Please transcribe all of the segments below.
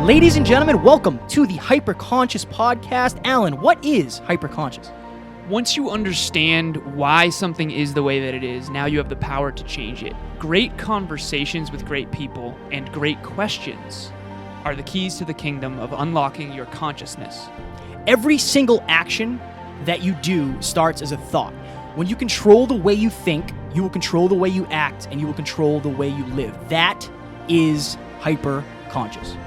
Ladies and gentlemen, welcome to the Hyperconscious Podcast. Alan, what is hyperconscious? Once you understand why something is the way that it is, now you have the power to change it. Great conversations with great people and great questions are the keys to the kingdom of unlocking your consciousness. Every single action that you do starts as a thought. When you control the way you think, you will control the way you act, and you will control the way you live. That is hyperconscious.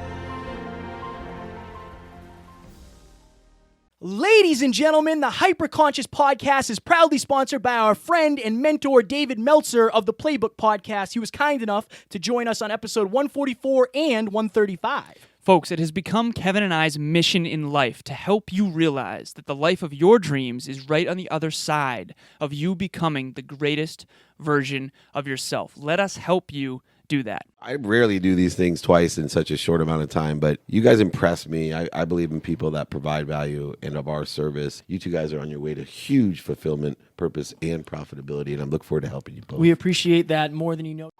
Ladies and gentlemen, the Hyperconscious Podcast is proudly sponsored by our friend and mentor, David Meltzer of the Playbook Podcast. He was kind enough to join us on episode 144 and 135. Folks, it has become Kevin and I's mission in life to help you realize that the life of your dreams is right on the other side of you becoming the greatest version of yourself. Let us help you do that. I rarely do these things twice in such a short amount of time, but you guys impress me. I believe in people that provide value and of our service. You two guys are on your way to huge fulfillment, purpose, and profitability, and I look forward to helping you both. We appreciate that more than you know.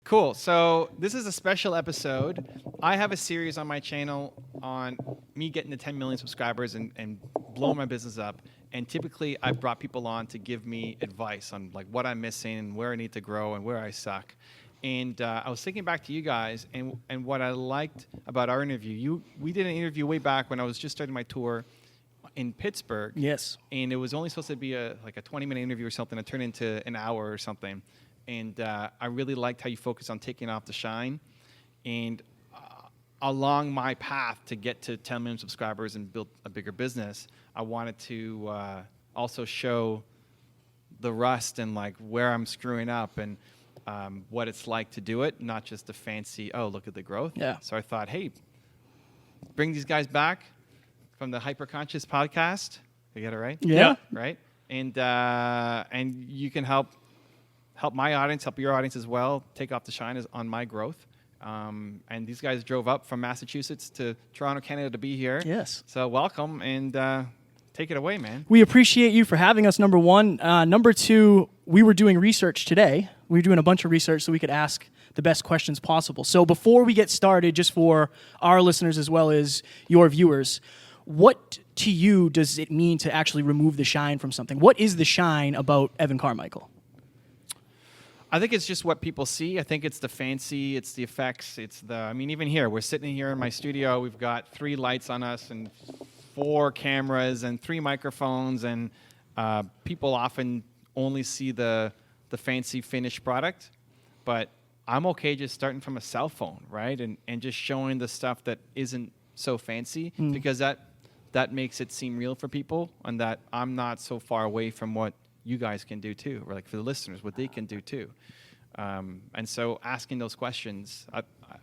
Cool. So this is a special episode. I have a series on my channel on me getting to 10 million subscribers and blowing my business up. And typically, I've brought people on to give me advice on like what I'm missing and where I need to grow and where I suck. And I was thinking back to you guys and what I liked about our interview. We did an interview way back when I was just starting my tour in Pittsburgh. Yes. And it was only supposed to be a 20-minute interview or something. It turned into an hour or something. And I really liked how you focus on taking off the shine. And along my path to get to 10 million subscribers and build a bigger business, I wanted to also show the rust and like where I'm screwing up and what it's like to do it, not just the fancy, oh, look at the growth. Yeah. So I thought, hey, bring these guys back from the Hyperconscious Podcast. I get it right? Yeah. Right? And you can help my audience, help your audience as well, take off the shine on my growth. And these guys drove up from Massachusetts to Toronto, Canada to be here. Yes. So welcome and take it away, man. We appreciate you for having us, number one. Number two, we were doing research today. We were doing a bunch of research so we could ask the best questions possible. So before we get started, just for our listeners as well as your viewers, what to you does it mean to actually remove the shine from something? What is the shine about Evan Carmichael? I think it's just what people see. I think it's the fancy, it's the effects, even here, we're sitting here in my studio, we've got 3 lights on us and 4 cameras and 3 microphones, and people often only see the fancy finished product, but I'm okay just starting from a cell phone, right? And just showing the stuff that isn't so fancy because that makes it seem real for people and that I'm not so far away from what you guys can do too, or like for the listeners, what they can do too. And so asking those questions,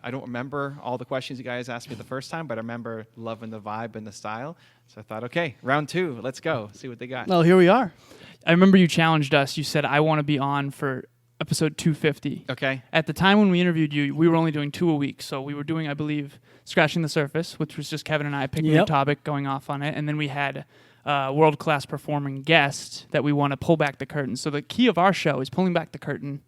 I don't remember all the questions you guys asked me the first time, but I remember loving the vibe and the style. So I thought, okay, round 2, let's go, see what they got. Well, here we are. I remember you challenged us. You said, I want to be on for episode 250. Okay. At the time when we interviewed you, we were only doing 2 a week. So we were doing, I believe, Scratching the Surface, which was just Kevin and I picking a topic, going off on it. And then we had world-class performing guest that we want to pull back the curtain. So the key of our show is pulling back the curtain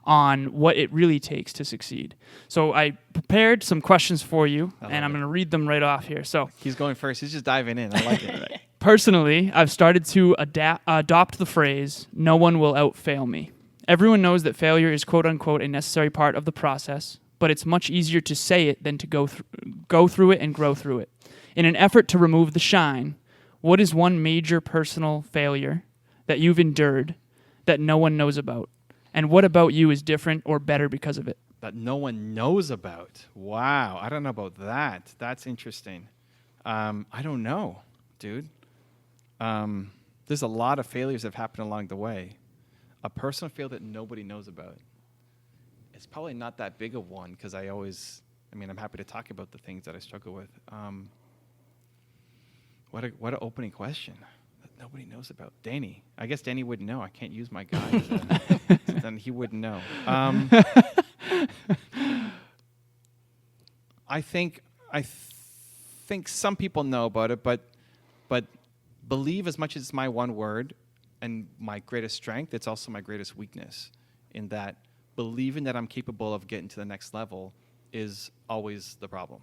on what it really takes to succeed. So I prepared some questions for you, and I'm going to read them right off here. So he's going first. He's just diving in. I like it. Right. Personally, I've started to adopt the phrase, no one will out-fail me. Everyone knows that failure is quote-unquote a necessary part of the process, but it's much easier to say it than to go through it and grow through it. In an effort to remove the shine, what is one major personal failure that you've endured that no one knows about? And what about you is different or better because of it? That no one knows about. Wow. I don't know about that. That's interesting. I don't know, dude. There's a lot of failures that have happened along the way. A personal failure that nobody knows about. It's probably not that big of one because I'm happy to talk about the things that I struggle with. What an opening question. nobody knows about Danny. I guess Danny wouldn't know. I can't use my guy. So then he wouldn't know. I think some people know about it, but believe, as much as it's my one word and my greatest strength, it's also my greatest weakness, in that believing that I'm capable of getting to the next level is always the problem.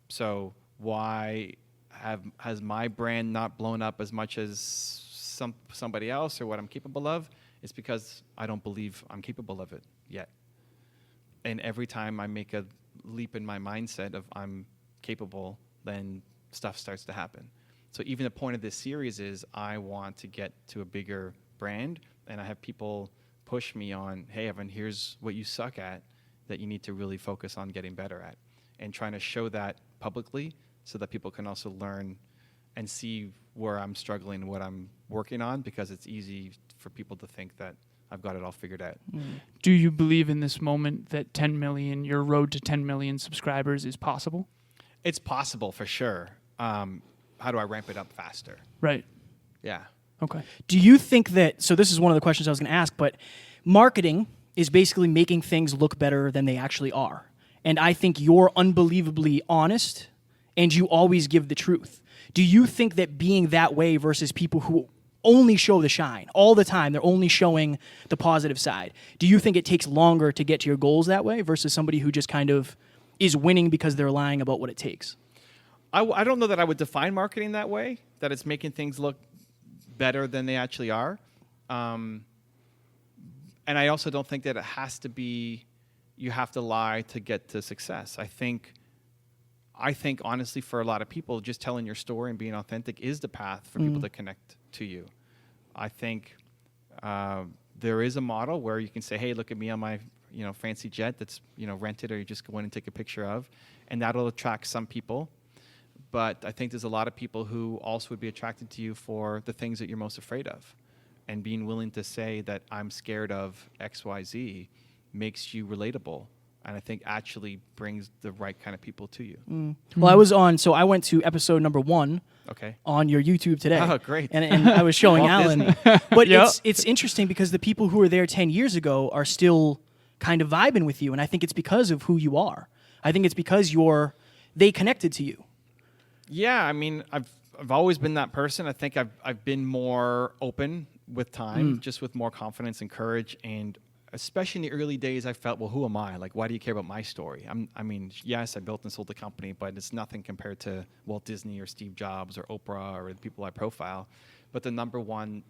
So why has my brand not blown up as much as somebody else, or what I'm capable of? It's because I don't believe I'm capable of it yet. And every time I make a leap in my mindset of I'm capable, then stuff starts to happen. So even the point of this series is I want to get to a bigger brand, and I have people push me on, hey, Evan, here's what you suck at that you need to really focus on getting better at, and trying to show that publicly so that people can also learn and see where I'm struggling and what I'm working on, because it's easy for people to think that I've got it all figured out. Do you believe in this moment that 10 million, your road to 10 million subscribers is possible? It's possible for sure. How do I ramp it up faster? Right. Yeah. Okay. Do you think that, so this is one of the questions I was going to ask, but marketing is basically making things look better than they actually are. And I think you're unbelievably honest, and you always give the truth. Do you think that being that way versus people who only show the shine all the time, they're only showing the positive side, do you think it takes longer to get to your goals that way versus somebody who just kind of is winning because they're lying about what it takes? I don't know that I would define marketing that way, that it's making things look better than they actually are. And I also don't think that it has to be, you have to lie to get to success. I think honestly, for a lot of people, just telling your story and being authentic is the path for people to connect to you. I think there is a model where you can say, hey, look at me on my fancy jet that's rented, or you just go in and take a picture of, and that'll attract some people. But I think there's a lot of people who also would be attracted to you for the things that you're most afraid of. And being willing to say that I'm scared of XYZ makes you relatable. And I think actually brings the right kind of people to you. Well, I went to episode number 1 on your YouTube today. Oh, great. And I was showing Alan. But Yep. it's interesting because the people who were there 10 years ago are still kind of vibing with you. And I think it's because of who you are. I think it's because they connected to you. Yeah, I mean, I've always been that person. I think I've been more open with time, just with more confidence and courage. And especially in the early days, I felt, well, who am I? Like, why do you care about my story? I mean, yes, I built and sold the company, but it's nothing compared to Walt Disney or Steve Jobs or Oprah or the people I profile. But the number one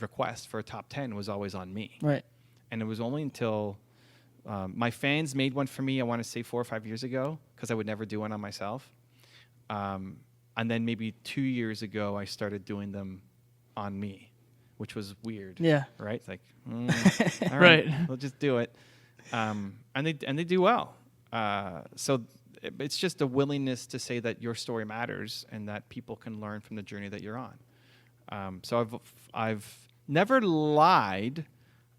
request for a top 10 was always on me. Right. And it was only until my fans made one for me, I want to say 4 or 5 years ago, because I would never do one on myself. And then maybe 2 years ago, I started doing them on me, which was weird. Yeah. Right? It's like, all right, Right. we'll just do it. And they do well. So it's just a willingness to say that your story matters and that people can learn from the journey that you're on. So I've never lied,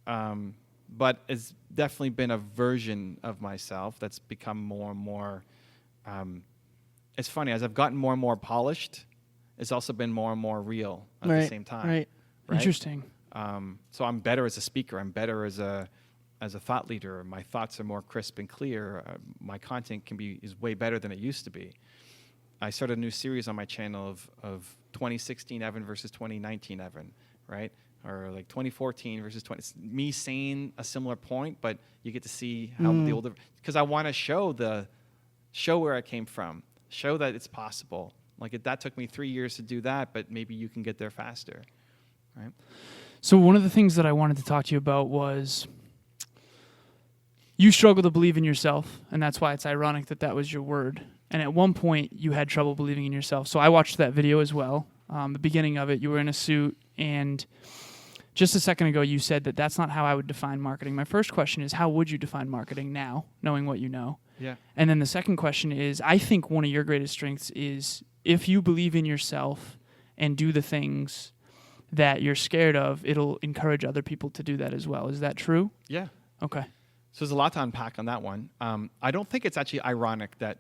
but it's definitely been a version of myself that's become more and more. It's funny, as I've gotten more and more polished, it's also been more and more real at the same time. Right. Interesting. So I'm better as a speaker. I'm better as a thought leader. My thoughts are more crisp and clear. My content is way better than it used to be. I started a new series on my channel of 2016 Evan versus 2019 Evan, right? Or like 2014 versus me saying a similar point, but you get to see how the older, because I want to show where I came from, show that it's possible. Like that took me 3 years to do that, but maybe you can get there faster, right? So one of the things that I wanted to talk to you about was you struggle to believe in yourself, and that's why it's ironic that that was your word. And at one point, you had trouble believing in yourself. So I watched that video as well. The beginning of it, you were in a suit, and just a second ago, you said that that's not how I would define marketing. My first question is, how would you define marketing now, knowing what you know? Yeah. And then the second question is, I think one of your greatest strengths is if you believe in yourself and do the things that you're scared of, it'll encourage other people to do that as well. Is that true? Yeah. Okay. So there's a lot to unpack on that one. I don't think it's actually ironic that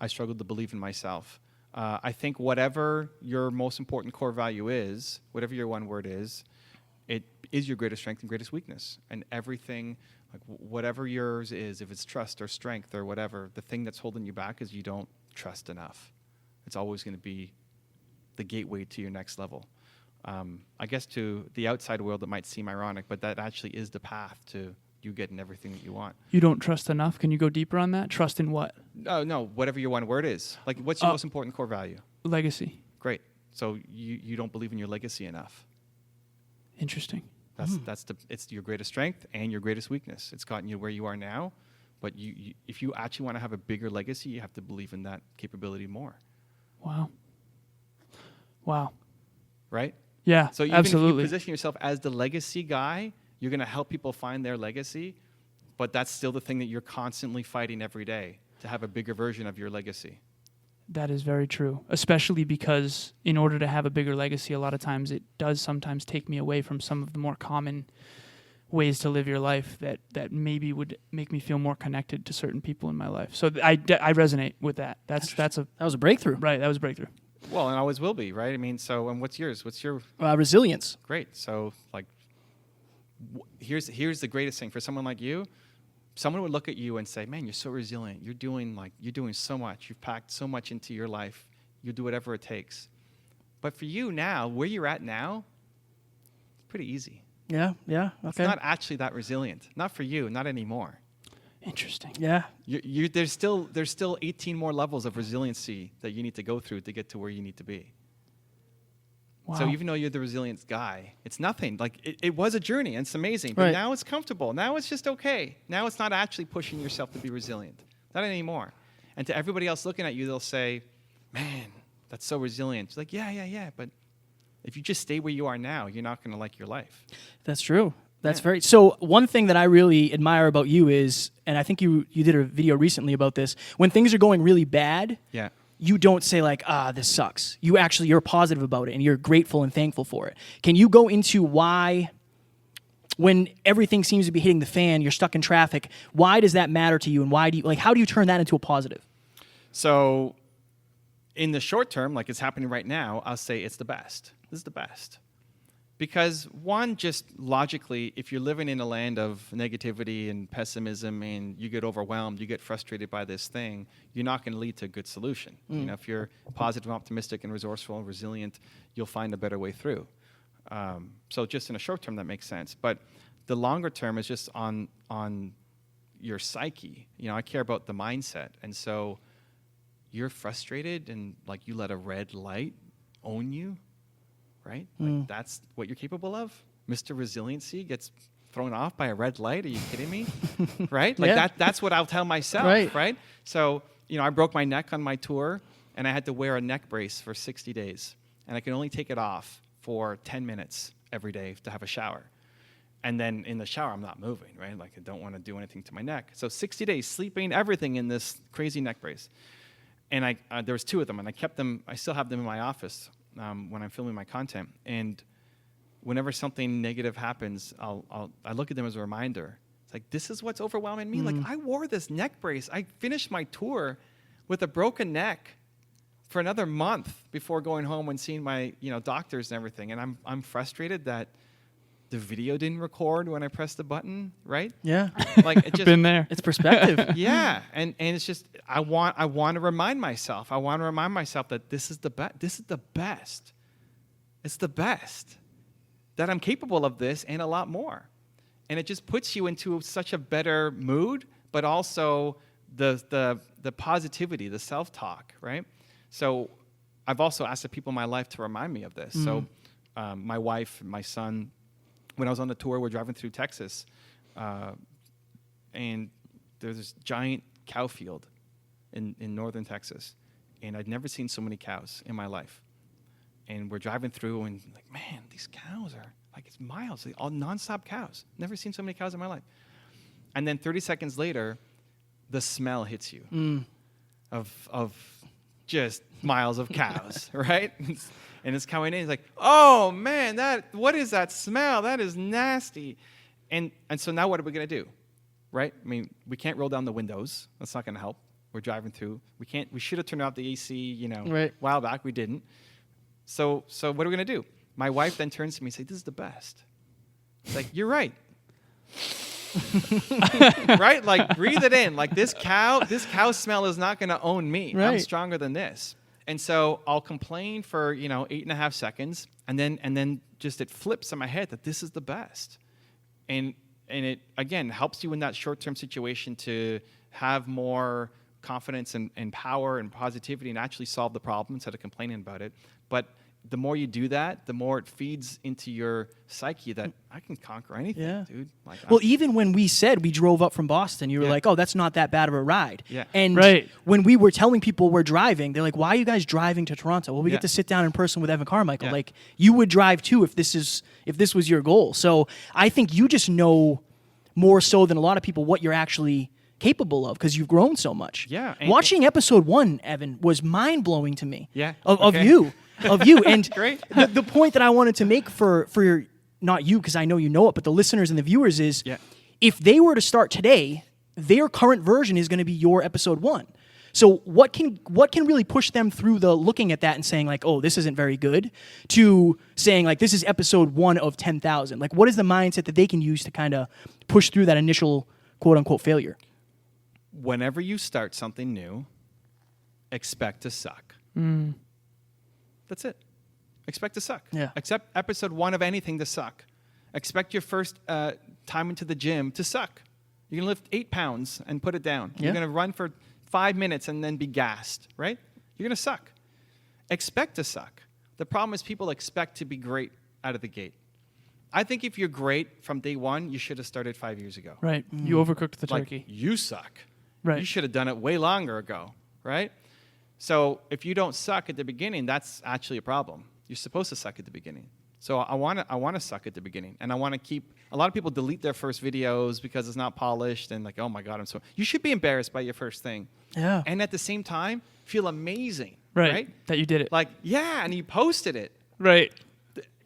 I struggled to believe in myself. I think whatever your most important core value is, whatever your one word is, it is your greatest strength and greatest weakness. And everything, like whatever yours is, if it's trust or strength or whatever, the thing that's holding you back is you don't trust enough. It's always going to be the gateway to your next level. I guess to the outside world, it might seem ironic, but that actually is the path to you getting everything that you want. You don't trust enough? Can you go deeper on that? Trust in what? No, whatever your one word is. Like, what's your most important core value? Legacy. Great. So you don't believe in your legacy enough. Interesting. It's your greatest strength and your greatest weakness. It's gotten you where you are now, but you if you actually want to have a bigger legacy, you have to believe in that capability more. Wow. Right? Yeah, So even absolutely. if you position yourself as the legacy guy, you're going to help people find their legacy, but that's still the thing that you're constantly fighting every day, to have a bigger version of your legacy. That is very true, especially because in order to have a bigger legacy, a lot of times it does sometimes take me away from some of the more common ways to live your life that maybe would make me feel more connected to certain people in my life. So I resonate with that. That was a breakthrough. Right, that was a breakthrough. Well, and always will be, right? I mean, so, and what's yours? What's your... Resilience. Great. So, like, here's the greatest thing. For someone like you, someone would look at you and say, man, you're so resilient. You're doing so much. You've packed so much into your life. You'll do whatever it takes. But for you now, where you're at now, it's pretty easy. Yeah, okay. It's not actually that resilient. Not for you, not anymore. Interesting. Yeah. There's still 18 more levels of resiliency that you need to go through to get to where you need to be. Wow. So even though you're the resilience guy, it's nothing. Like, it was a journey, and it's amazing. But Right. now it's comfortable. Now it's just okay. Now it's not actually pushing yourself to be resilient. Not anymore. And to everybody else looking at you, they'll say, man, that's so resilient. It's like, yeah. But if you just stay where you are now, you're not going to like your life. That's true. That's Yeah. very... So one thing that I really admire about you is, and I think you did a video recently about this, when things are going really bad, Yeah. you don't say like, this sucks. You're positive about it and you're grateful and thankful for it. Can you go into why, when everything seems to be hitting the fan, you're stuck in traffic, why does that matter to you, and how do you turn that into a positive? So in the short term, like it's happening right now, I'll say it's the best. This is the best. Because one, just logically, if you're living in a land of negativity and pessimism and you get overwhelmed, you get frustrated by this thing, you're not going to lead to a good solution. You know, if you're positive, optimistic, and resourceful and resilient, you'll find a better way through. So just in a short term, that makes sense. But the longer term is just on your psyche. You know, I care about the mindset. And so you're frustrated and like you let a red light own you. Right? Like that's what you're capable of? Mr. Resiliency gets thrown off by a red light? Are you kidding me? Right? Like Yeah. that's what I'll tell myself, right? So, you know, I broke my neck on my tour and I had to wear a neck brace for 60 days. And I could only take it off for 10 minutes every day to have a shower. And then in the shower, I'm not moving, right? Like I don't want to do anything to my neck. So 60 days, sleeping, everything in this crazy neck brace. And there was 2 of them, and I still have them in my office. When I'm filming my content, and whenever something negative happens, I look at them as a reminder. It's like, this is what's overwhelming me. Like, I wore this neck brace. I finished my tour with a broken neck for another month before going home and seeing my doctors and everything. And I'm frustrated that the video didn't record when I pressed the button. Right? Yeah. Like it just Been there. It's perspective. yeah, and it's just I want to remind myself. I want to remind myself that this is the best. This is the best. It's the best that I'm capable of this and a lot more. And it just puts you into such a better mood, but also the positivity, the self-talk, right? So I've also asked the people in my life to remind me of this. So my wife, my son, when I was on the tour, we're driving through Texas, and there's this giant cow field in northern Texas, and I'd never seen so many cows in my life. And we're driving through, and like, man, these cows are like, it's miles, all nonstop cows. Never seen so many cows in my life. And then 30 seconds later, the smell hits you of just miles of cows, right? And it's coming in. It's like, oh man, what is that smell? That is nasty. And so now what are we gonna do, right? I mean, we can't roll down the windows. That's not gonna help. We're driving through. We should have turned off the AC, Right. a while back. We didn't. So what are we going to do? My wife then turns to me and says, this is the best. It's like, you're right. Right? Like, breathe it in. Like, this cow smell is not going to own me. Right. I'm stronger than this. And so I'll complain for, 8.5 seconds, and then just it flips in my head that this is the best. And it, again, helps you in that short-term situation to have more confidence and power and positivity and actually solve the problem instead of complaining about it. But the more you do that, the more it feeds into your psyche that I can conquer anything, Yeah. dude. Like, Well, even when we said we drove up from Boston, you were Yeah. like, "Oh, that's not that bad of a ride." Yeah. And Right. when we were telling people we're driving, they're like, "Why are you guys driving to Toronto?" Well, we Yeah. get to sit down in person with Evan Carmichael. Yeah. Like, you would drive too if this was your goal. So I think you just know more so than a lot of people what you're actually capable of because you've grown so much. Yeah, and- Watching episode 1, Evan, was mind blowing to me. Yeah, Of okay. you. Of you. And Great. the point that I wanted to make for your, not you because I know you know it, but the listeners and the viewers is Yeah. if they were to start today, their current version is going to be your episode 1. So what can really push them through the looking at that and saying like, oh, this isn't very good, to saying like, this is episode 1 of 10,000? Like, what is the mindset that they can use to kind of push through that initial quote unquote failure? Whenever you start something new, expect to suck. That's it. Expect to suck. Yeah. Accept episode 1 of anything to suck. Expect your first time into the gym to suck. You're going to lift 8 pounds and put it down. Yeah. You're going to run for 5 minutes and then be gassed, right? You're going to suck. Expect to suck. The problem is people expect to be great out of the gate. I think if you're great from day 1, you should have started 5 years ago. Right. You overcooked the Like, turkey. you suck. Right. You should have done it way longer ago, right? So if you don't suck at the beginning, that's actually a problem. You're supposed to suck at the beginning. So I want to suck at the beginning, and I want to keep. A lot of people delete their first videos because it's not polished, and like, oh my god, I'm so. You should be embarrassed by your first thing, Yeah. and at the same time, feel amazing, Right. That you did it. Like, yeah, and you posted it, right.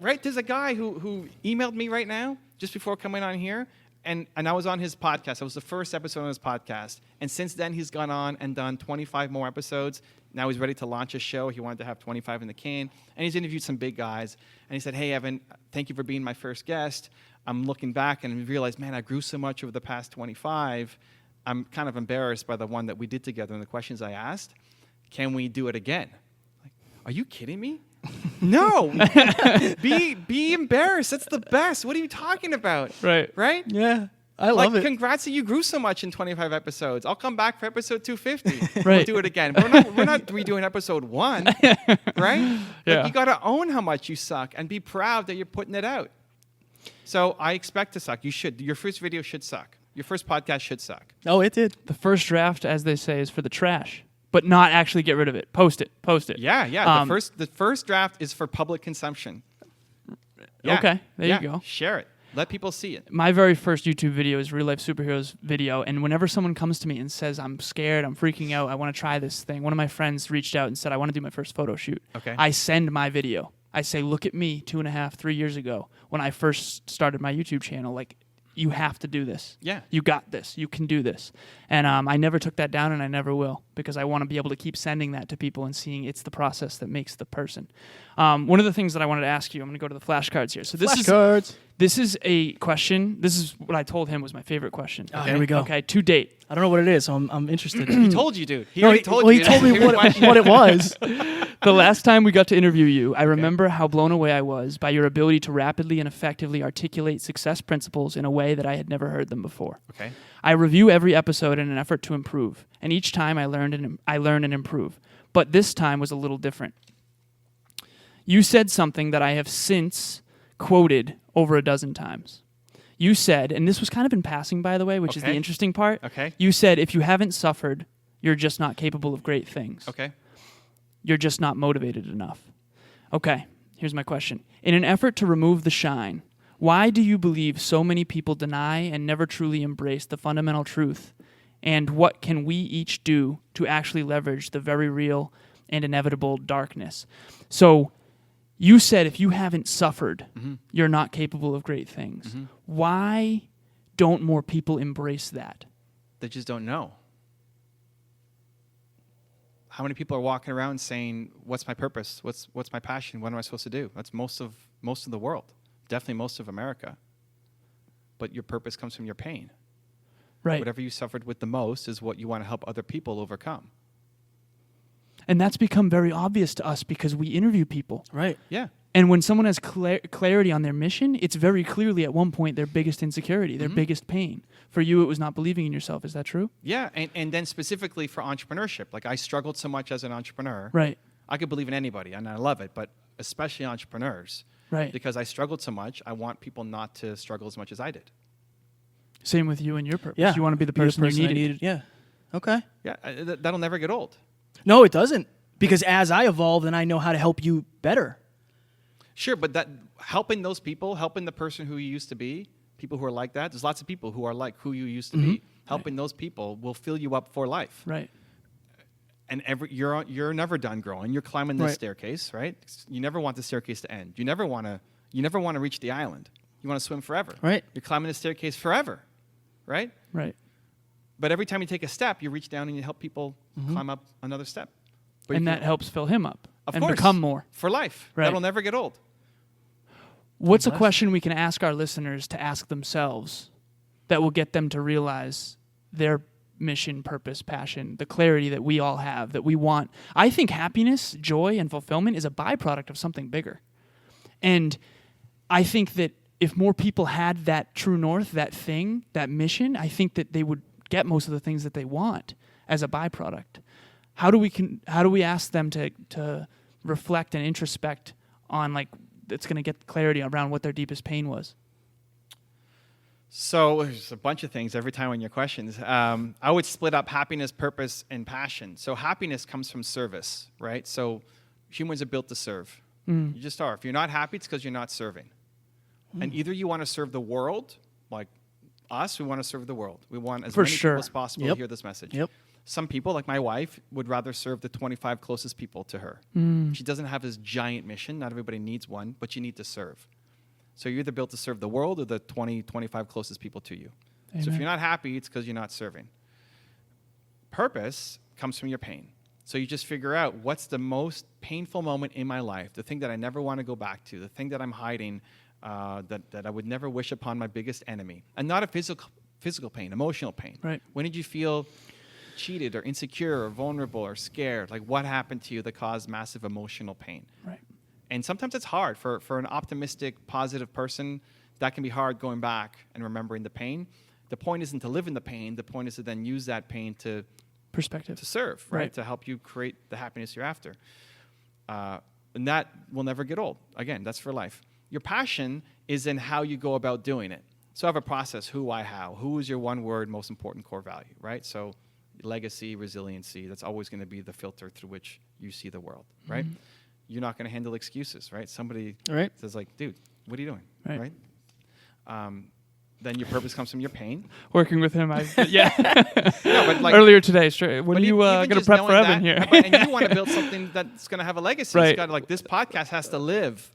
right? There's a guy who emailed me right now just before coming on here, and I was on his podcast. It was the first episode on his podcast, and since then he's gone on and done 25 more episodes. Now he's ready to launch a show. He wanted to have 25 in the can, and he's interviewed some big guys. And he said, "Hey, Evan, thank you for being my first guest. I'm looking back and realized, man, I grew so much over the past 25. I'm kind of embarrassed by the one that we did together and the questions I asked. Can we do it again?" Like, are you kidding me? No. Be embarrassed. That's the best. What are you talking about? Right. Right? Yeah. I love Like, it. congrats that you grew so much in 25 episodes. I'll come back for episode 250. We'll Right. do it again. We're not redoing episode 1, right? Yeah. Like, you got to own how much you suck and be proud that you're putting it out. So I expect to suck. You should. Your first video should suck. Your first podcast should suck. Oh, it did. The first draft, as they say, is for the trash, but not actually get rid of it. Post it. Post it. Yeah. The first draft is for public consumption. Yeah. Okay, there Yeah. you go. Share it. Let people see it. My very first YouTube video is Real Life Superheroes video, and whenever someone comes to me and says, I'm scared, I'm freaking out, I want to try this thing, one of my friends reached out and said, I want to do my first photo shoot. Okay. I send my video. I say, look at me 2.5, 3 years ago when I first started my YouTube channel. Like, you have to do this. Yeah. You got this. You can do this. And I never took that down, and I never will, because I want to be able to keep sending that to people and seeing it's the process that makes the person. One of the things that I wanted to ask you, I'm going to go to the flashcards here. So this is a question. This is what I told him was my favorite question. Oh, here we go. Okay, to date. I don't know what it is, so I'm interested. He told you, dude. He No, already told well, you. he told me Here's why- what it was. The last time we got to interview you, I remember how blown away I was by your ability to rapidly and effectively articulate success principles in a way that I had never heard them before. Okay. I review every episode in an effort to improve, and each time I learn and improve. But this time was a little different. You said something that I have since quoted over a dozen times. You said, and this was kind of in passing, by the way, which is the Okay. interesting part. Okay. You said, if you haven't suffered, you're just not capable of great things. Okay. You're just not motivated enough. Okay, here's my question. In an effort to remove the shine, why do you believe so many people deny and never truly embrace the fundamental truth? And what can we each do to actually leverage the very real and inevitable darkness? So you said if you haven't suffered, you're not capable of great things. Why don't more people embrace that? They just don't know. how many people are walking around saying, "What's my purpose? What's my passion? What am I supposed to do?" That's most of the world, definitely most of America. But your purpose comes from your pain. Right. Whatever you suffered with the most is what you want to help other people overcome. And that's become very obvious to us because we interview people. Right. Yeah. And when someone has clarity on their mission, it's very clearly at one point their biggest insecurity, their biggest pain. For you, it was not believing in yourself. Is that true? Yeah, and then specifically for entrepreneurship, like I struggled so much as an entrepreneur. Right. I could believe in anybody, and I love it, but especially entrepreneurs. Right. Because I struggled so much, I want people not to struggle as much as I did. Same with you and your purpose. Yeah. You want to be the person, you I needed. Yeah. Okay. Yeah, that'll never get old. No, it doesn't. Because as I evolve, then I know how to help you better. Sure, but that helping those people, helping the person who you used to be, people who are like that, there's lots of people who are like who you used to be. Helping those people will fill you up for life. Right. And you're never done growing. You're climbing this Right. staircase, right? You never want the staircase to end. You never want to reach the island. You want to swim forever. Right. You're climbing the staircase forever, right? Right. But every time you take a step, you reach down and you help people climb up another step. But And if that helps fill him up of and course, become more. for life. Right. That'll never get old. What's a question we can ask our listeners to ask themselves that will get them to realize their mission, purpose, passion, the clarity that we all have, that we want? I think happiness, joy, and fulfillment is a byproduct of something bigger. And I think that if more people had that true north, that thing, that mission, I think that they would get most of the things that they want as a byproduct. How do we ask them to reflect and introspect on, like, that's going to get clarity around what their deepest pain was? So there's a bunch of things every time on your questions. I would split up happiness, purpose, and passion. So happiness comes from service, right? So humans are built to serve. You just are. If you're not happy, it's because you're not serving. And either you want to serve the world, like us, we want to serve the world. We want as many people as possible to hear this message. Yep. Some people, like my wife, would rather serve the 25 closest people to her. She doesn't have this giant mission. Not everybody needs one, but you need to serve. So you're either built to serve the world or the 20, 25 closest people to you. So if Amen. you're not happy, it's because you're not serving. Purpose comes from your pain. So you just figure out what's the most painful moment in my life, the thing that I never want to go back to, the thing that I'm hiding, that I would never wish upon my biggest enemy. And not a physical pain, emotional pain. Right. When did you feel cheated or insecure or vulnerable or scared? Like what happened to you that caused massive emotional pain? Right. And sometimes it's hard for an optimistic, positive person. That can be hard going back and remembering the pain. The point isn't to live in the pain. The point is to then use that pain to Perspective. serve, right? Right. To help you create the happiness you're after. And that will never get old. Again, that's for life. Your passion is in how you go about doing it. So I have a process, who, why, how. Who is your one word, most important core value, right? So legacy, resiliency, that's always going to be the filter through which you see the world, right? You're not going to handle excuses, right? Somebody says like, dude, what are you doing, Right. Then your purpose comes from your pain. Working with him, No, but like, earlier today. When but are you even going to just prep knowing for Evan that, here? and you want to build something that's going to have a legacy. Right. It's got like this podcast has to live.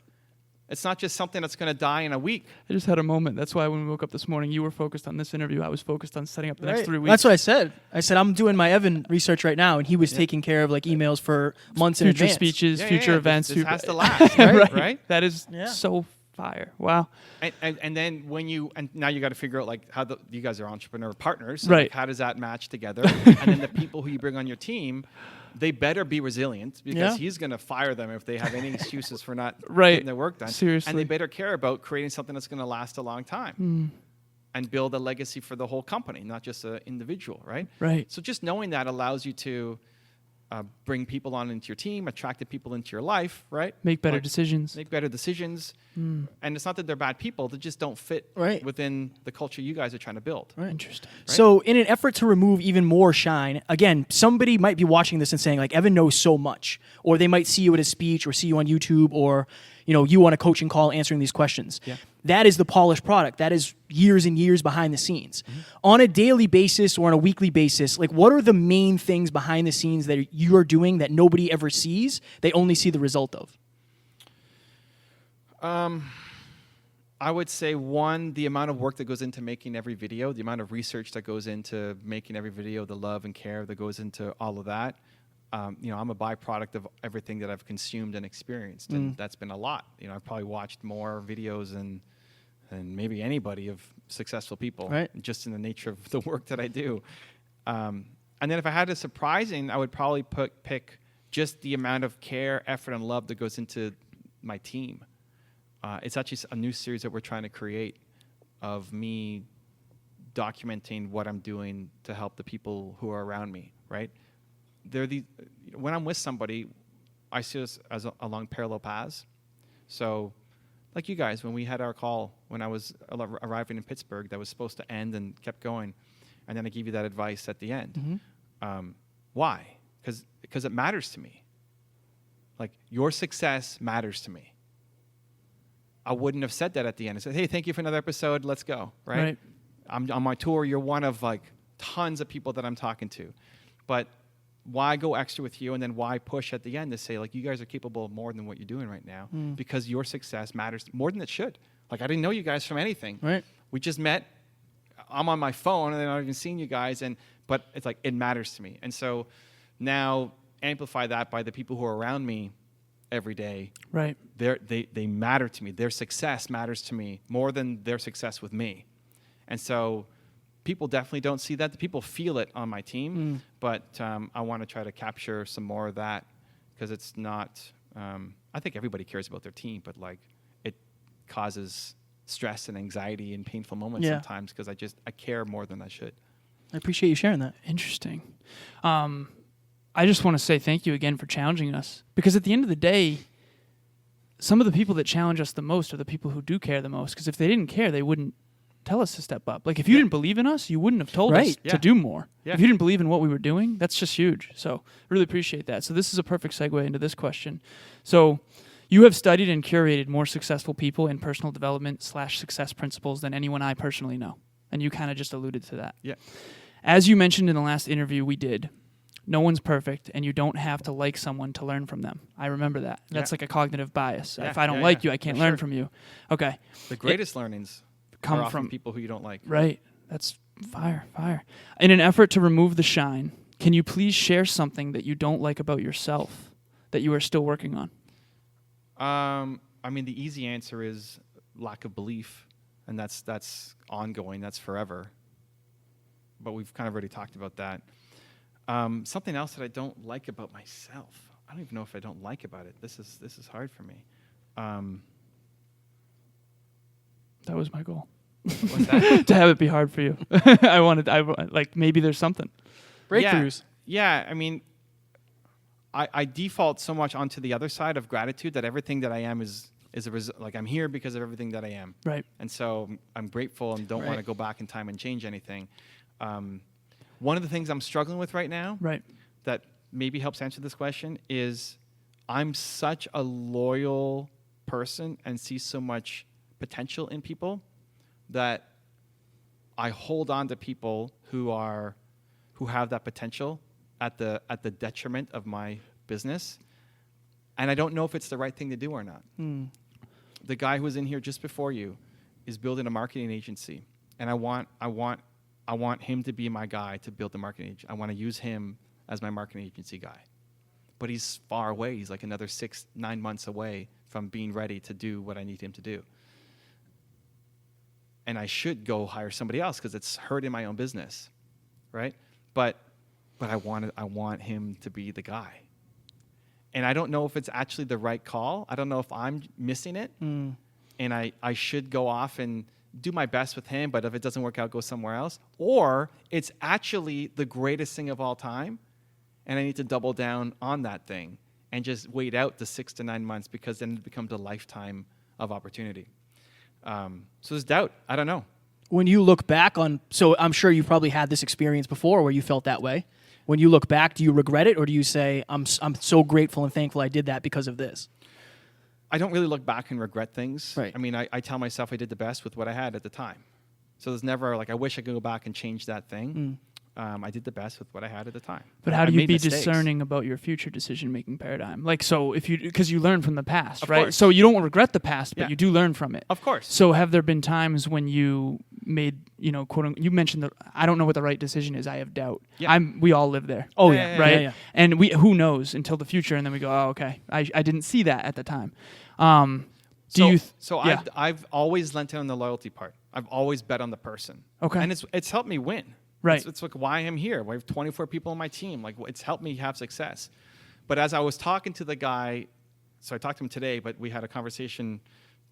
It's not just something that's going to die in a week. I just had a moment. That's why when we woke up this morning, you were focused on this interview. I was focused on setting up the next 3 weeks. That's what I said. I said I'm doing my Evan research right now, and he was taking care of like emails for months in Future advance. speeches, future events. This has to last, right? That is Yeah. so fire. Wow. And then now you got to figure out like how you guys are entrepreneur partners. So Right. Like how does that match together? And then the people who you bring on your team, they better be resilient because he's going to fire them if they have any excuses for not getting their work done. Seriously. And they better care about creating something that's going to last a long time and build a legacy for the whole company, not just an individual, right? Right. So just knowing that allows you to bring people on into your team, attract people into your life, right? Make better Like, decisions. Make better decisions. And it's not that they're bad people; they just don't fit Right. within the culture you guys are trying to build. Right. Interesting. So, in an effort to remove even more shine, again, somebody might be watching this and saying, like, Evan knows so much, or they might see you at a speech, or see you on YouTube, or you on a coaching call answering these questions. Yeah. That is the polished product. That is years and years behind the scenes. On a daily basis or on a weekly basis, like, what are the main things behind the scenes that you are doing that nobody ever sees? They only see the result of. I would say one, the amount of work that goes into making every video, the amount of research that goes into making every video, the love and care that goes into all of that. I'm a byproduct of everything that I've consumed and experienced, and that's been a lot. I've probably watched more videos than maybe anybody of successful people, Right. just in the nature of the work that I do. And then if I had a surprising, I would probably pick just the amount of care, effort, and love that goes into my team. It's actually a new series that we're trying to create of me documenting what I'm doing to help the people who are around me, right? When I'm with somebody, I see us as along parallel paths. So, like you guys, when we had our call, when I was arriving in Pittsburgh, that was supposed to end and kept going, and then I gave you that advice at the end. Why? Because it matters to me. Like, your success matters to me. I wouldn't have said that at the end. I said, hey, thank you for another episode. Let's go, right? I'm on my tour. You're one of like tons of people that I'm talking to. But why go extra with you, and then why push at the end to say, like, you guys are capable of more than what you're doing right now, because your success matters more than it should. Like, I didn't know you guys from anything. Right. We just met. I'm on my phone, and I've even seen you guys, but it's like, it matters to me. And so now amplify that by the people who are around me every day. Right. They matter to me. Their success matters to me more than their success with me. And so people definitely don't see that. The people feel it on my team, but I want to try to capture some more of that, because it's not, I think everybody cares about their team, but like, it causes stress and anxiety and painful moments sometimes, because I care more than I should. I appreciate you sharing that. Interesting. I just want to say thank you again for challenging us, because at the end of the day, some of the people that challenge us the most are the people who do care the most, because if they didn't care, they wouldn't tell us to step up. Like, if you didn't believe in us, you wouldn't have told us to do more. Yeah. If you didn't believe in what we were doing, that's just huge. So really appreciate that. So this is a perfect segue into this question. So you have studied and curated more successful people in personal development / success principles than anyone I personally know. And you kind of just alluded to that. Yeah. As you mentioned in the last interview we did, no one's perfect, and you don't have to like someone to learn from them. I remember that. That's like a cognitive bias. If I don't like you, I can't learn from you. Okay. The greatest learnings come are often from people who you don't like. Right. That's fire. In an effort to remove the shine, can you please share something that you don't like about yourself that you are still working on? I mean, the easy answer is lack of belief, and that's ongoing. That's forever. But we've kind of already talked about that. Something else that I don't like about myself. I don't even know if I don't like about it. This is hard for me. That was my goal. What's that? To have it be hard for you. Like, maybe there's something. Breakthroughs. Yeah, I mean, I default so much onto the other side of gratitude that everything that I am is a result. Like, I'm here because of everything that I am. Right. And so I'm grateful and don't want to go back in time and change anything. One of the things I'm struggling with right now, that maybe helps answer this question, is I'm such a loyal person and see so much potential in people that I hold on to people who have that potential at the detriment of my business, and I don't know if it's the right thing to do or not. The guy who was in here just before you is building a marketing agency, and I want him to be my guy to build the marketing agency. I want to use him as my marketing agency guy, but he's far away. He's like another 6-9 months away from being ready to do what I need him to do. And I should go hire somebody else because it's hurting my own business, right? But I want him to be the guy. And I don't know if it's actually the right call. I don't know if I'm missing it. And I should go off and do my best with him, but if it doesn't work out, go somewhere else. Or it's actually the greatest thing of all time, and I need to double down on that thing and just wait out the 6 to 9 months, because then it becomes a lifetime of opportunity. So there's doubt. I don't know. When you look back on, so I'm sure you've probably had this experience before where you felt that way. When you look back, do you regret it, or do you say, I'm so grateful and thankful I did that because of this? I don't really look back and regret things. Right. I mean, I tell myself I did the best with what I had at the time. So there's never like, I wish I could go back and change that thing. I did the best with what I had at the time. But how do I you made be mistakes. discerning about your future decision-making paradigm? Like, so because you learn from the past, Of right? course. So you don't regret the past, but Yeah. you do learn from it. Of course. So have there been times when you made, you mentioned I don't know what the right decision is. I have doubt. Yeah. We all live there. Oh Yeah, yeah, Right. Yeah. And who knows until the future. And then we go, oh, okay. I didn't see that at the time. Yeah. I've always lent in on the loyalty part. I've always bet on the person. Okay. And it's helped me win. Right. It's like why I'm here. I have 24 people on my team. Like it's helped me have success. But as I was talking to the guy, so I talked to him today, but we had a conversation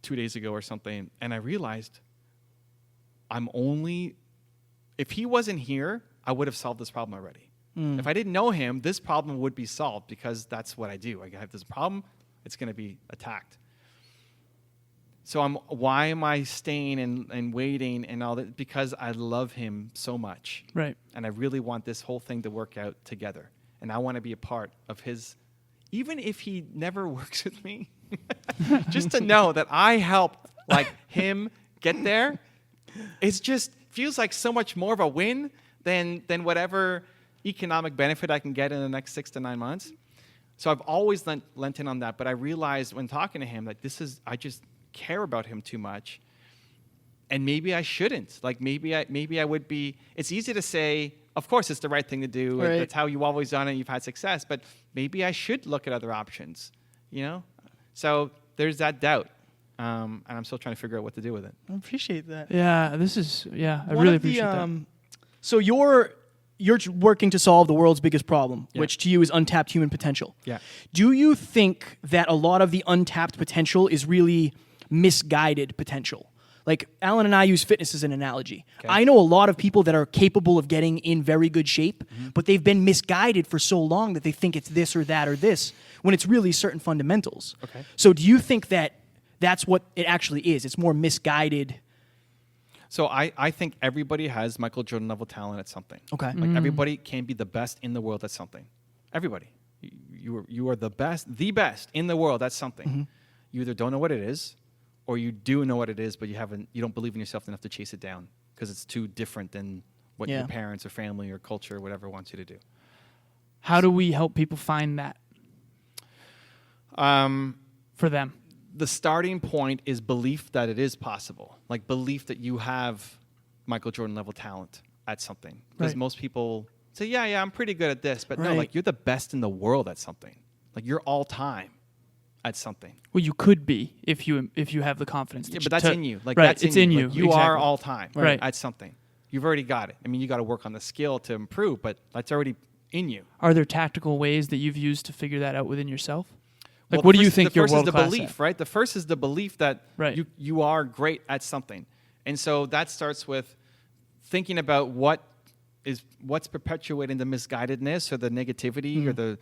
2 days ago or something, and I realized if he wasn't here, I would have solved this problem already. If I didn't know him, this problem would be solved because that's what I do. I have this problem, it's going to be attacked. So why am I staying and waiting and all that? Because I love him so much. Right. And I really want this whole thing to work out together. And I want to be a part of his, even if he never works with me, just to know that I helped him get there. It's just feels like so much more of a win than whatever economic benefit I can get in the next 6 to 9 months. So I've always lent in on that. But I realized when talking to him that I just care about him too much. And maybe I shouldn't. Like maybe I would be. It's easy to say, of course, it's the right thing to do. Right. That's how you've always done it. You've had success. But maybe I should look at other options. So there's that doubt, and I'm still trying to figure out what to do with it. I appreciate that. Yeah. I really appreciate that. So you're working to solve the world's biggest problem, Yeah. which to you is untapped human potential. Yeah. Do you think that a lot of the untapped potential is really misguided potential? Like Alan and I use fitness as an analogy. Okay. I know a lot of people that are capable of getting in very good shape, but they've been misguided for so long that they think it's this or that or this, when it's really certain fundamentals. Okay. So do you think that that's what it actually is? It's more misguided. So I think everybody has Michael Jordan level talent at something. Okay. Like everybody can be the best in the world at something. Everybody. You are the best in the world at something. You either don't know what it is, or you do know what it is, but you don't believe in yourself enough to chase it down because it's too different than what your parents or family or culture or whatever wants you to do. How do we help people find that for them? The starting point is belief that it is possible. Like belief that you have Michael Jordan level talent at something. Because Right. most people say, yeah, I'm pretty good at this. But no, Right. like you're the best in the world at something. Like you're all time at something. Well, you could be if you have the confidence. Yeah, but that's in you. Like right, that's it's in you. Like, you are Exactly. all time Right. at something. You've already got it. I mean, you got to work on the skill to improve, but that's already in you. Are there tactical ways that you've used to figure that out within yourself? Like, Well, what do the you first- think the you're first is world the class belief, at? right? The first is the belief that Right. you are great at something. And so that starts with thinking about what's perpetuating the misguidedness or the negativity or the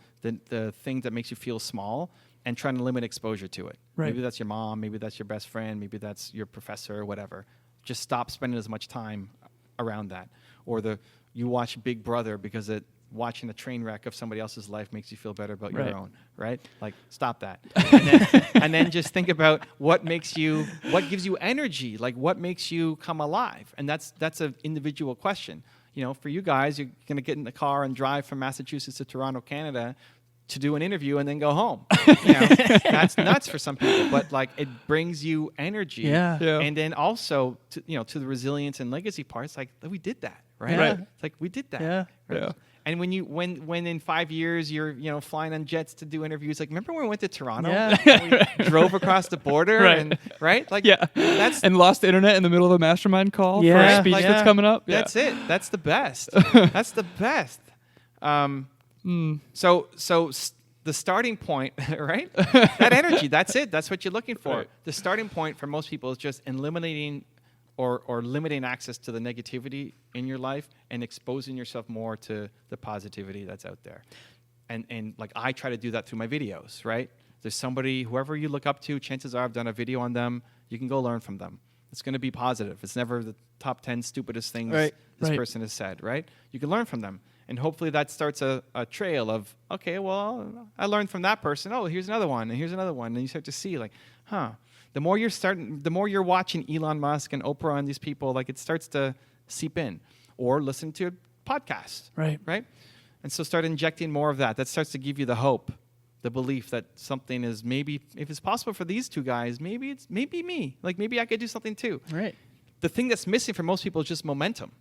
thing that makes you feel small and trying to limit exposure to it. Right. Maybe that's your mom, maybe that's your best friend, maybe that's your professor or whatever. Just stop spending as much time around that. Or you watch Big Brother because watching a train wreck of somebody else's life makes you feel better about Right. your own, right? Like, stop that. And then just think about what gives you energy, like what makes you come alive. And that's an individual question. For you guys, you're going to get in the car and drive from Massachusetts to Toronto, Canada to do an interview and then go home. That's nuts for some people, but like it brings you energy. Yeah. Yeah. And then also to the resilience and legacy part, it's like we did that, right? Yeah. Right. It's like we did that. Yeah. Right? Yeah. And when in 5 years you're flying on jets to do interviews, like remember when we went to Toronto? Yeah. And we drove across the border Right. and right? Like Yeah. that's And lost the internet in the middle of a mastermind call for Yeah. a speech Like, that's coming up. Yeah. that's it. That's the best. That's the best. So the starting point, right? That energy, that's it. That's what you're looking for. Right. The starting point for most people is just eliminating or limiting access to the negativity in your life and exposing yourself more to the positivity that's out there. And like I try to do that through my videos, right? There's somebody, whoever you look up to, chances are I've done a video on them. You can go learn from them. It's going to be positive. It's never the top 10 stupidest things Right. this Right. person has said, right? You can learn from them. And hopefully that starts a trail of, okay, well, I learned from that person. Oh, here's another one, and here's another one. And you start to see, like, the more you're watching Elon Musk and Oprah and these people, like it starts to seep in. Or listen to podcasts, Right. right? And so start injecting more of that. That starts to give you the hope, the belief that something is maybe, if it's possible for these two guys, maybe me. Like maybe I could do something too. Right. the thing that's missing for most people is just momentum.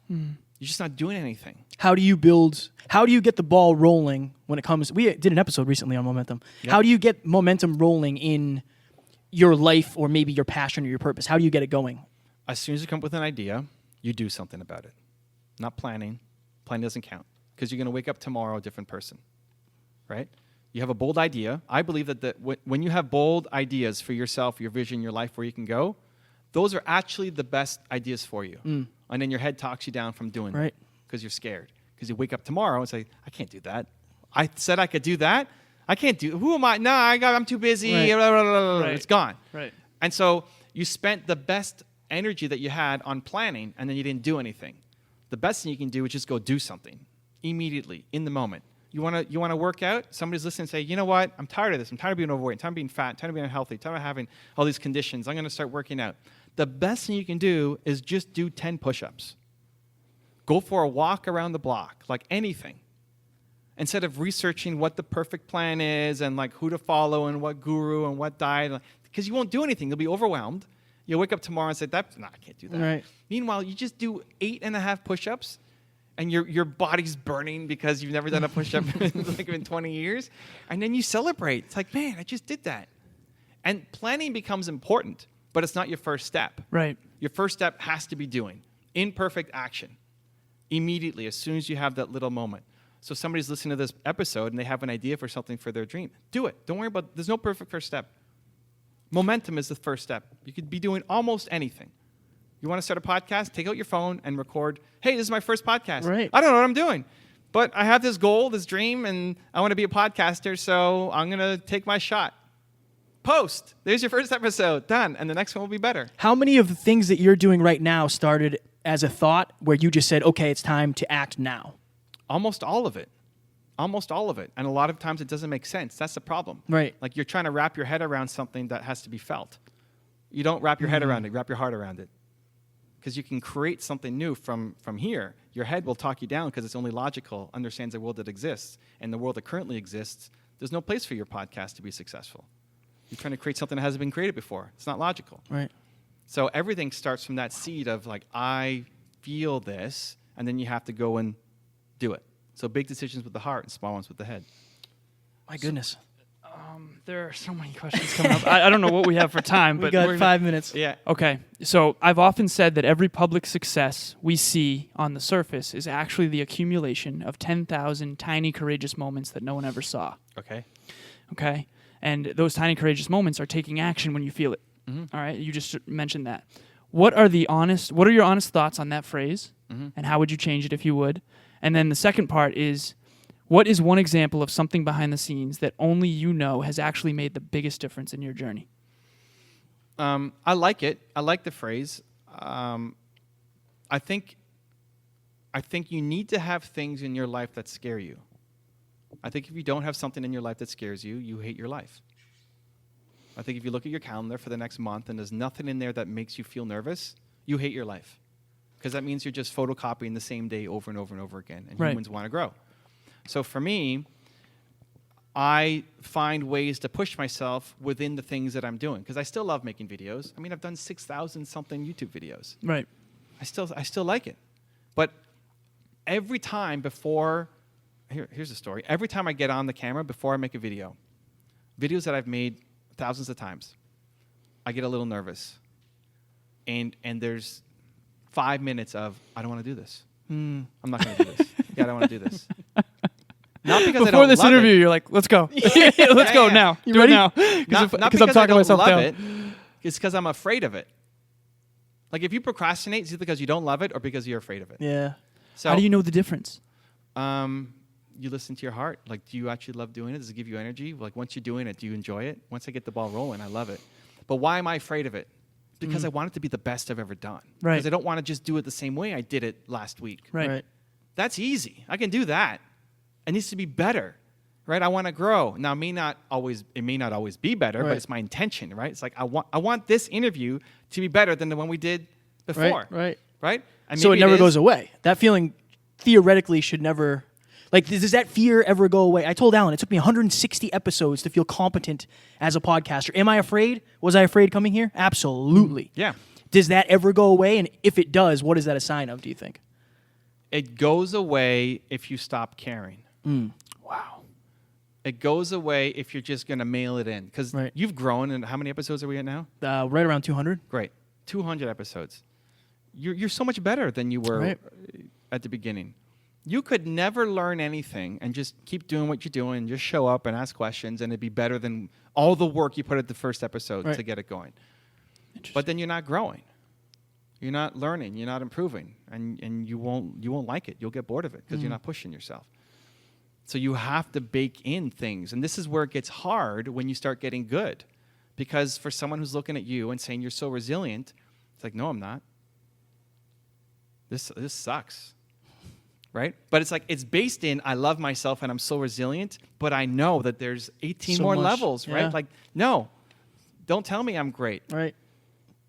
You're just not doing anything. How do you get the ball rolling when it comes? We did an episode recently on momentum. Yep. How do you get momentum rolling in your life or maybe your passion or your purpose? How do you get it going? As soon as you come up with an idea, you do something about it. Not planning. Planning doesn't count because you're going to wake up tomorrow a different person, right? You have a bold idea. I believe that when you have bold ideas for yourself, your vision, your life, where you can go, those are actually the best ideas for you. And then your head talks you down from doing Right. it because you're scared. Because you wake up tomorrow and say, I can't do that. I said I could do that. I can't do. Who am I? No, I'm too busy. Right. Blah, blah, blah, blah. Right. It's gone. Right. And so you spent the best energy that you had on planning, and then you didn't do anything. The best thing you can do is just go do something immediately in the moment. You want to work out? Somebody's listening and say, you know what? I'm tired of this. I'm tired of being overweight. I'm tired of being fat. I'm tired of being unhealthy. I'm tired of having all these conditions. I'm going to start working out. The best thing you can do is just do 10 push-ups. Go for a walk around the block, like anything. Instead of researching what the perfect plan is and like who to follow and what guru and what diet, because you won't do anything. You'll be overwhelmed. You'll wake up tomorrow and say, I can't do that. Right. Meanwhile, you just do 8.5 push-ups and your body's burning because you've never done a push-up in 20 years. And then you celebrate. It's like, man, I just did that. And planning becomes important, but it's not your first step. Right. Your first step has to be doing imperfect action immediately as soon as you have that little moment. So somebody's listening to this episode and they have an idea for something for their dream. Do it. Don't worry about there's no perfect first step. Momentum is the first step. You could be doing almost anything. You want to start a podcast? Take out your phone and record, hey, this is my first podcast. Right. I don't know what I'm doing, but I have this goal, this dream, and I want to be a podcaster, so I'm going to take my shot. Post. There's your first episode. Done. And the next one will be better. How many of the things that you're doing right now started as a thought where you just said, okay, it's time to act now? Almost all of it. Almost all of it. And a lot of times it doesn't make sense. That's the problem. Right. Like you're trying to wrap your head around something that has to be felt. You don't wrap your head around it. Wrap your heart around it. Because you can create something new from here. Your head will talk you down because it's only logical, understands the world that exists. And the world that currently exists, there's no place for your podcast to be successful. You're trying to create something that hasn't been created before. It's not logical. Right. So everything starts from that seed of like, I feel this, and then you have to go and do it. So big decisions with the heart and small ones with the head. My goodness. There are so many questions coming up. I don't know what we have for time, We but got we're 5 minutes. Yeah. Okay, so I've often said that every public success we see on the surface is actually the accumulation of 10,000 tiny courageous moments that no one ever saw. Okay. Okay, and those tiny courageous moments are taking action when you feel it. Mm-hmm. All right, you just mentioned that. What are your honest thoughts on that phrase, and how would you change it if you would? And then the second part is, what is one example of something behind the scenes that only you know has actually made the biggest difference in your journey? I like it. I like the phrase. I think you need to have things in your life that scare you. I think if you don't have something in your life that scares you, you hate your life. I think if you look at your calendar for the next month and there's nothing in there that makes you feel nervous, you hate your life. Because that means you're just photocopying the same day over and over and over again. And Right. humans want to grow. So for me, I find ways to push myself within the things that I'm doing. Because I still love making videos. I mean, I've done 6,000 something YouTube videos. Right. I still like it. But every time before, here's the story. Every time I get on the camera before I make a video, videos that I've made thousands of times, I get a little nervous. And there's 5 minutes of, I don't want to do this. I'm not going to do this. Yeah, I don't want to do this. Not because I Before don't this love interview, it. you're like, let's go. Let's go yeah. now. You Do ready? it now. Not Because I'm because I talking don't myself love down. it. It's because I'm afraid of it. Like if you procrastinate, it's either because you don't love it or because you're afraid of it. Yeah. So How do you know the difference? you listen to your heart. Like, do you actually love doing it? Does it give you energy? Like, once you're doing it, do you enjoy it? Once I get the ball rolling, I love it. But why am I afraid of it? Because I want it to be the best I've ever done. Right. Because I don't want to just do it the same way I did it last week. Right. That's easy. I can do that. It needs to be better, right? I want to grow. Now, it may not always be better, Right. but it's my intention, right? It's like I want this interview to be better than the one we did before, Right. right? And So it maybe never is. goes away. That feeling theoretically should never. Like, does that fear ever go away? I told Alan, it took me 160 episodes to feel competent as a podcaster. Am I afraid? Was I afraid coming here? Absolutely. Yeah. Does that ever go away? And if it does, what is that a sign of, do you think? It goes away if you stop caring. Wow. It goes away if you're just going to mail it in. Because Right. you've grown, and how many episodes are we at now? Right around 200. Great. 200 episodes. You're so much better than you were Right. at the beginning. You could never learn anything and just keep doing what you're doing, just show up and ask questions, and it'd be better than all the work you put at the first episode Right. to get it going. But then you're not growing. You're not learning. You're not improving. And you won't like it. You'll get bored of it because you're not pushing yourself. So you have to bake in things. And this is where it gets hard when you start getting good. Because for someone who's looking at you and saying you're so resilient, it's like, no, I'm not. This sucks. Right? But it's like, it's based in, I love myself and I'm so resilient, but I know that there's 18 So more much, levels, right? yeah. Like, no, don't tell me I'm great. Right.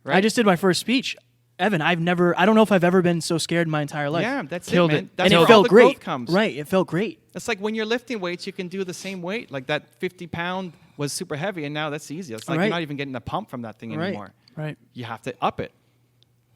Right? I just did my first speech. Evan, I don't know if I've ever been so scared in my entire life. Yeah, that's Killed it, man. it. That's And where it all felt the great. growth comes. Right. It felt great. It's like when you're lifting weights, you can do the same weight. Like that 50-pound was super heavy, and now that's easy. It's like Right. you're not even getting a pump from that thing Right. anymore. Right. You have to up it.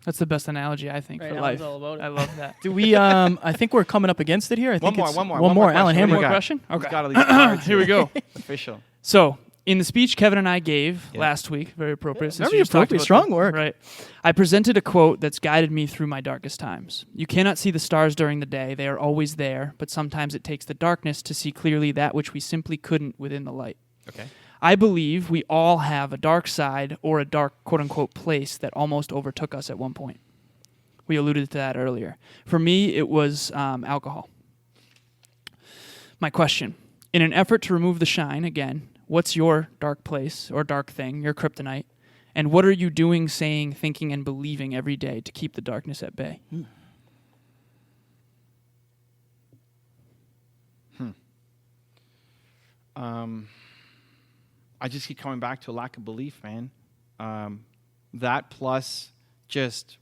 That's the best analogy, I think, Right, for Alan's life. all about it. I love that. Do we? I think we're coming up against it here. I think One more. One more. question. Alan What do Hammer. you got? question? Who's Okay. got all these cards Here we go. Official. So, in the speech Kevin and I gave Yeah. last week, very appropriate. since very you just talked appropriate. about Strong that. work. Right. I presented a quote that's guided me through my darkest times. You cannot see the stars during the day. They are always there, but sometimes it takes the darkness to see clearly that which we simply couldn't within the light. Okay. I believe we all have a dark side or a dark quote-unquote place that almost overtook us at one point. We alluded to that earlier. For me, it was alcohol. My question, in an effort to remove the shine, again, what's your dark place or dark thing, your kryptonite? And what are you doing, saying, thinking, and believing every day to keep the darkness at bay? I just keep coming back to a lack of belief, man. That plus just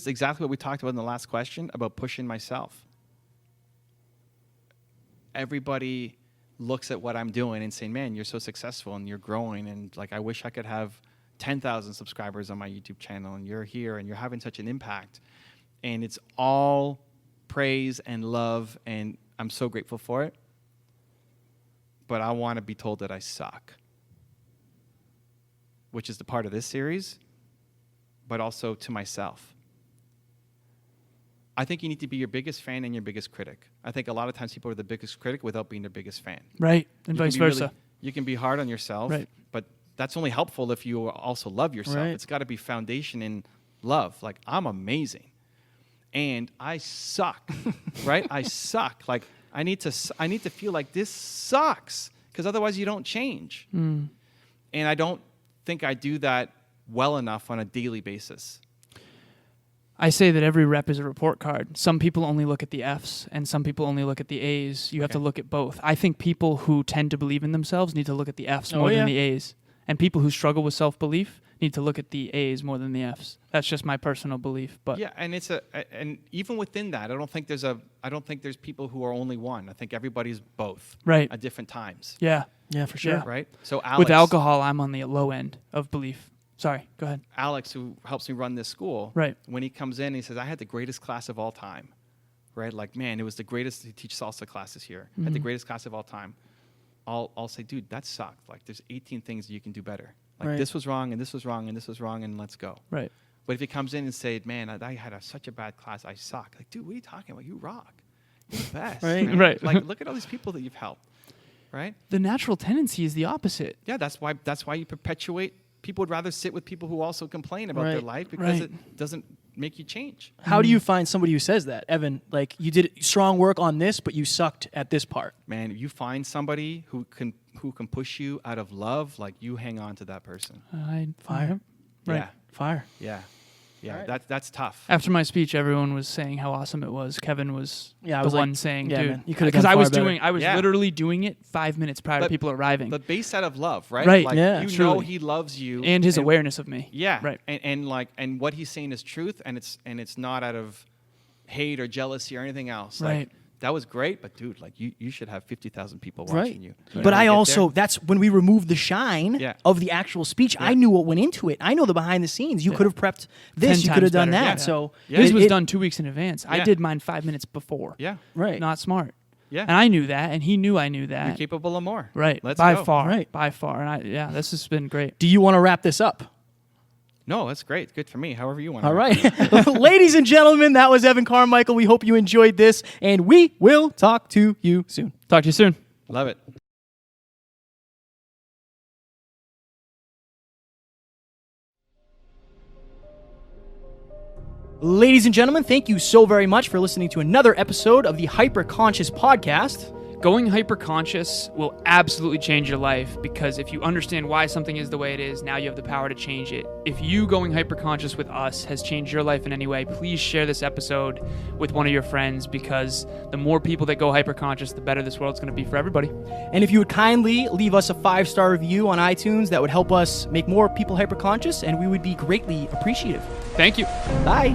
exactly what we talked about in the last question about pushing myself. Everybody looks at what I'm doing and saying, man, you're so successful and you're growing, and like, I wish I could have 10,000 subscribers on my YouTube channel, and you're here and you're having such an impact. And it's all praise and love, and I'm so grateful for it. But I want to be told that I suck, which is the part of this series, but also to myself. I think you need to be your biggest fan and your biggest critic. I think a lot of times people are the biggest critic without being their biggest fan. Right, and You vice can be versa. you can be hard on yourself, Right. but that's only helpful if you also love yourself. Right. It's got to be foundation in love. Like, I'm amazing, and I suck, right? I suck. Like, I need to feel like this sucks, because otherwise you don't change. And I don't think I do that well enough on a daily basis. I say that every rep is a report card. Some people only look at the Fs, and some people only look at the As. You have to Okay. look at both. I think people who tend to believe in themselves need to look at the Fs more yeah. than the As. And people who struggle with self-belief need to look at the A's more than the F's. That's just my personal belief. But Yeah, and and even within that, I don't think there's people who are only one. I think everybody's both. Right. At different times. yeah, Yeah, for sure. Yeah. Right? So Alex, with alcohol, I'm on the low end of belief. Sorry, go ahead. Alex, who helps me run this school, Right. when he comes in, he says, I had the greatest class of all time. Right? Like, man, it was the greatest to teach salsa classes here. I had the greatest class of all time. I'll say, dude, that sucked. Like, there's 18 things that you can do better. Like, Right. this was wrong, and this was wrong, and this was wrong, and let's go. Right. But if he comes in and said, man, I had such a bad class, I suck. Like, dude, what are you talking about? You rock. You're the best. Right. man. Right. Like, look at all these people that you've helped. Right? The natural tendency is the opposite. Yeah, that's why you perpetuate. People would rather sit with people who also complain about their Right. life, because Right. it doesn't make you change. How do you find somebody who says that, Evan? Like, you did strong work on this, but you sucked at this part. Man, you find somebody who can push you out of love, like, you hang on to that person. Fire. Right. Yeah. Fire. Yeah. Yeah. All right. That's tough. After my speech, everyone was saying how awesome it was. Kevin was Yeah, I the was like, one saying, yeah, dude, man, you could've because done I was far better. doing, I was Yeah. literally doing it 5 minutes prior to But- people arriving, But based out of love, right? Right, Like, yeah, you know truly. he loves you. and his awareness of me. Yeah. Right. And what he's saying is truth, and it's not out of hate or jealousy or anything else. Right. Like, that was great, but dude, like you should have 50,000 people watching Right. you. But I Get also, there. that's when we removed the shine Yeah. of the actual speech. I knew what went into it. I know the behind the scenes. You could have prepped 10 this. You could have times done better. that. Yeah. So Yeah. His it- was it- done 2 weeks in advance. I Yeah. did mine 5 minutes before. Yeah. Right. Not smart. Yeah. And I knew that, and he knew I knew that. You're capable of more. Right. Let's by go. far. Right. By far. And this has been great. Do you want to wrap this up? No, that's great. Good for me. However you want. All right. Ladies and gentlemen, that was Evan Carmichael. We hope you enjoyed this, and we will talk to you soon. Talk to you soon. Love it. Ladies and gentlemen, thank you so very much for listening to another episode of the Hyper Conscious Podcast. Going hyper-conscious will absolutely change your life, because if you understand why something is the way it is, now you have the power to change it. If you going hyper-conscious with us has changed your life in any way, please share this episode with one of your friends, because the more people that go hyper-conscious, the better this world's going to be for everybody. And if you would kindly leave us a 5-star review on iTunes, that would help us make more people hyper conscious, and we would be greatly appreciative. Thank you. Bye.